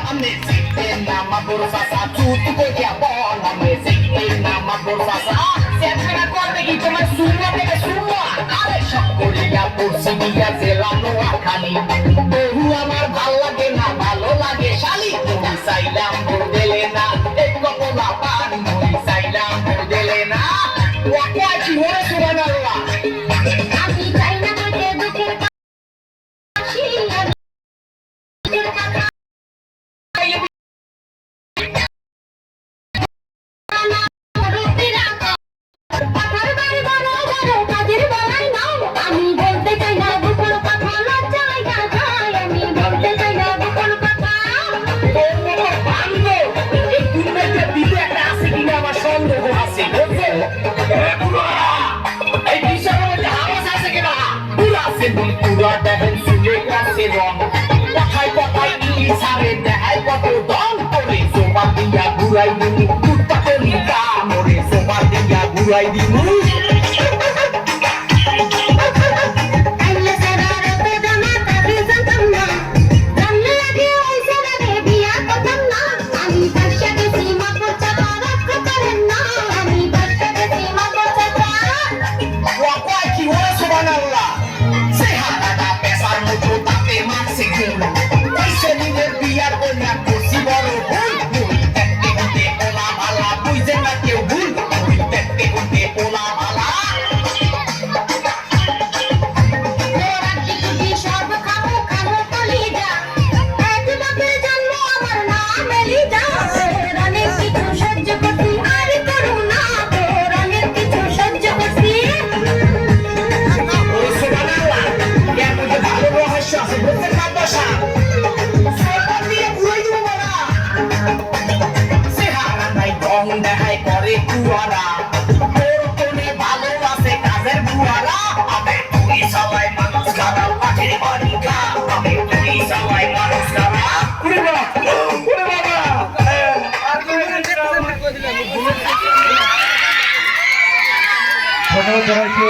Nama bersasa cukup dia bon amazing nama bersasa siapa kau lagi cuma semua beda semua ale syukuria kursi dia zelano akali behu amar bhalo lage na bhalo lage shali তুমি সাইলাম বদলে না একো পোলা পান তুমি সাইলাম বদলে না ওয়া কি হরে সুবহানাল্লাহ আমি চাই না তোকে দুঃখের কাশি Pura dahil sulit kasi rong Pakay pakay iisarin dahil patudong Ori sobat dia buray dini Putak pelika Ori sobat dia buray dini দেখাই করে কুয়ারা তোর কোনে ভালো আছে কাজের বুয়ারা আমি তুই সবাই মানুষ খারাপ পাখির বাড়ি গা আমি তুই সবাই মানুষ খারাপ পুরে বাবা আর ধন্যবাদ জানাচ্ছি